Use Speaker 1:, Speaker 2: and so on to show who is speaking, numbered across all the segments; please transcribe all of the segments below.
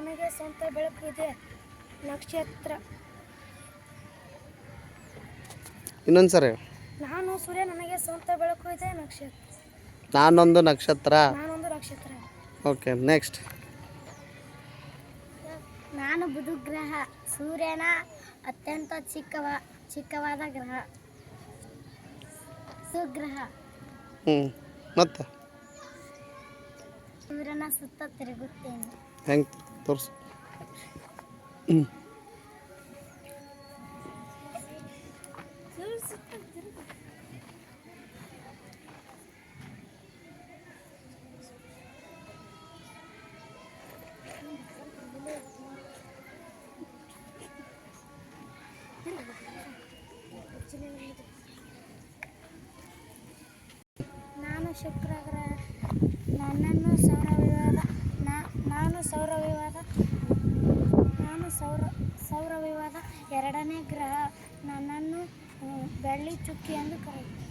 Speaker 1: ನನಗೆ ಸ್ವಂತ ಬೆಳಕು ಇದೆ ನಕ್ಷತ್ರ.
Speaker 2: ಇನ್ನೊಂದ್ಸರಿ.
Speaker 1: ನಾನು ಸೂರ್ಯ ನನಗೆ ಸ್ವಂತ ಬೆಳಕು ಇದೆ ನಕ್ಷತ್ರ.
Speaker 2: ನಾನೊಂದು ನಕ್ಷತ್ರ.
Speaker 1: ನಾನೊಂದು ನಕ್ಷತ್ರ.
Speaker 2: Okay next.
Speaker 1: ನಾನು ಬುಧ ಗ್ರಹ, ಸೂರ್ಯನ ಅತ್ಯಂತ ಚಿಕ್ಕವಾದ ಗ್ರಹ. ಸುಗ್ರಹ.
Speaker 2: ಮತ್ತೆ
Speaker 1: ಸೂರ್ಯನ ಸುತ್ತ ತಿರುಗುತ್ತೇನೆ.
Speaker 2: ಹೆಂಗೆ ತೋರಿಸು.
Speaker 1: ನಾನು ಶುಕ್ರ ಗ್ರಹ, ನಾನು ಸೌರವ್ಯೂಹದ ಎರಡನೇ ಗ್ರಹ. ನನ್ನನ್ನು ಬೆಳ್ಳಿ ಚುಕ್ಕಿ ಎಂದು ಕರೆಯುತ್ತಾರೆ.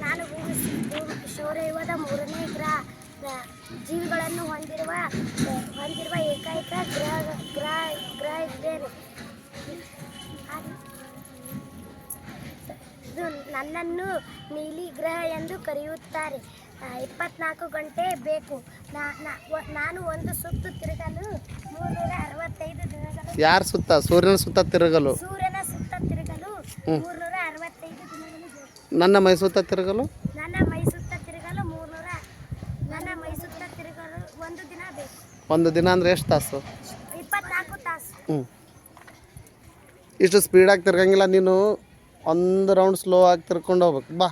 Speaker 1: ನಾನು ಭೂಮಿ ಸೌರವ್ಯೂಹದ ಮೂರನೇ ಗ್ರಹ. ಜೀವಿಗಳನ್ನು ಹೊಂದಿರುವ ಏಕೈಕ ಗ್ರಹ ಇದ್ದೇನೆ. ನನ್ನನ್ನು ನೀಲಿ ಗ್ರಹ ಎಂದು ಕರೆಯುತ್ತಾರೆ. 24 ಗಂಟೆ ಬೇಕು. ನಾನು ಒಂದು ಸುತ್ತು ತಿರುಗಲು 365 ದಿನಗಳು.
Speaker 2: ಯಾರ ಸುತ್ತ? ಸೂರ್ಯನ ಸುತ್ತ ತಿರುಗಲು.
Speaker 1: ಸೂರ್ಯನ ಸುತ್ತ ತಿರುಗಲು 365 ದಿನಗಳು ಬೇಕು.
Speaker 2: ನನ್ನ ಮೈ ಸುತ್ತ ತಿರುಗಲು
Speaker 1: ನನ್ನ ಮೈ ಸುತ್ತ ತಿರುಗಲು 1 ದಿನ ಬೇಕು.
Speaker 2: 1 ದಿನ ಅಂದರೆ ಎಷ್ಟು ತಾಸು?
Speaker 1: 24 ತಾಸು.
Speaker 2: ಇಷ್ಟು ಸ್ಪೀಡಾಗಿ ತಿರ್ಗಂಗಿಲ್ಲ. ನೀನು ಒಂದು ರೌಂಡ್ ಸ್ಲೋ ಆಗಿ ತಿರ್ಕೊಂಡು ಹೋಗ್ಬೇಕು. ಬಾ.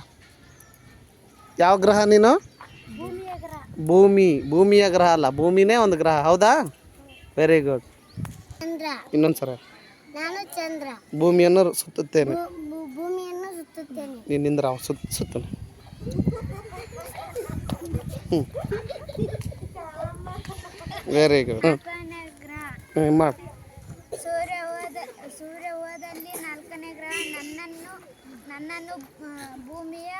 Speaker 2: ಯಾವ ಗ್ರಹ ನೀನು?
Speaker 1: ಭೂಮಿಯ ಗ್ರಹ.
Speaker 2: ಭೂಮಿಯ ಗ್ರಹ ಅಲ್ಲ, ಭೂಮಿನೇ ಒಂದು ಗ್ರಹ. ಹೌದಾ? Very good.
Speaker 1: ಚಂದ್ರ.
Speaker 2: ಇನ್ನೊಂದ್ಸರ.
Speaker 1: ನಾನು ಚಂದ್ರ.
Speaker 2: ಭೂಮಿಯನ್ನು ಸುತ್ತುತ್ತೇನೆ.
Speaker 1: ಭೂಮಿಯನ್ನು ಸುತ್ತುತ್ತೇನೆ.
Speaker 2: ನಿನ್ನಿಂದ ಸುತ್ತನೆ. Very good. ಮಾಡಿ.
Speaker 1: ಸೂರ್ಯವ್ಯೂಹದಲ್ಲಿ 4ನೇ ಗ್ರಹ. ನನ್ನನ್ನು ಭೂಮಿಯ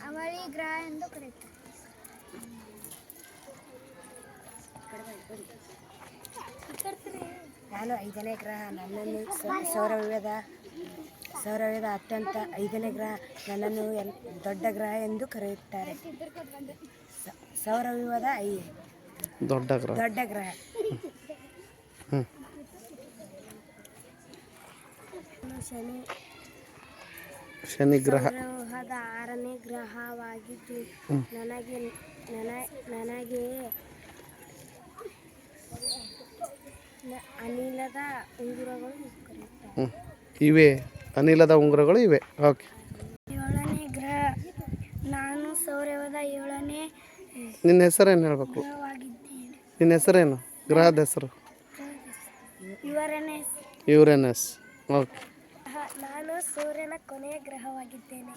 Speaker 1: ಅವಳಿ ಗ್ರಹ ಎಂದು ಕರೆಯುತ್ತಾರೆ.
Speaker 3: ನಾನು 5ನೇ ಗ್ರಹ. ನನ್ನನ್ನು ಸೌರವ್ಯೂಹದ ಅತ್ಯಂತ 5ನೇ ಗ್ರಹ. ನನ್ನನ್ನು ದೊಡ್ಡ ಗ್ರಹ ಎಂದು ಕರೆಯುತ್ತಾರೆ. ಸೌರವ್ಯೂಹದ
Speaker 2: ದೊಡ್ಡ ಗ್ರಹ. ಶನಿ ಗ್ರಹ
Speaker 1: ಸೌರವ್ಯೂಹದ 6ನೇ ಗ್ರಹವಾಗಿದ್ದು ನನಗೆ ಅನಿಲದ ಉಂಗುರಗಳು ಕರೆಯುತ್ತಾರೆ.
Speaker 2: ಇವೆ ಅನಿಲದ ಉಂಗುರಗಳು ಇವೆ. ಓಕೆ.
Speaker 1: 7ನೇ ಗ್ರಹ. ನಾನು ಸೌರವ್ಯೂಹದ 7ನೇ
Speaker 2: ನಿನ್ನ ಹೆಸರೇನು ಹೇಳಬೇಕು?
Speaker 1: ಗ್ರಹವಾಗಿದ್ದೇನೆ.
Speaker 2: ನಿನ್ನ ಹೆಸರೇನು? ಗ್ರಹದ ಹೆಸರು?
Speaker 1: ಯುರೇನಸ್.
Speaker 2: ಓಕೆ.
Speaker 1: ನಾನು ಸೂರ್ಯನ ಕೊನೆಯ ಗ್ರಹವಾಗಿದ್ದೇನೆ.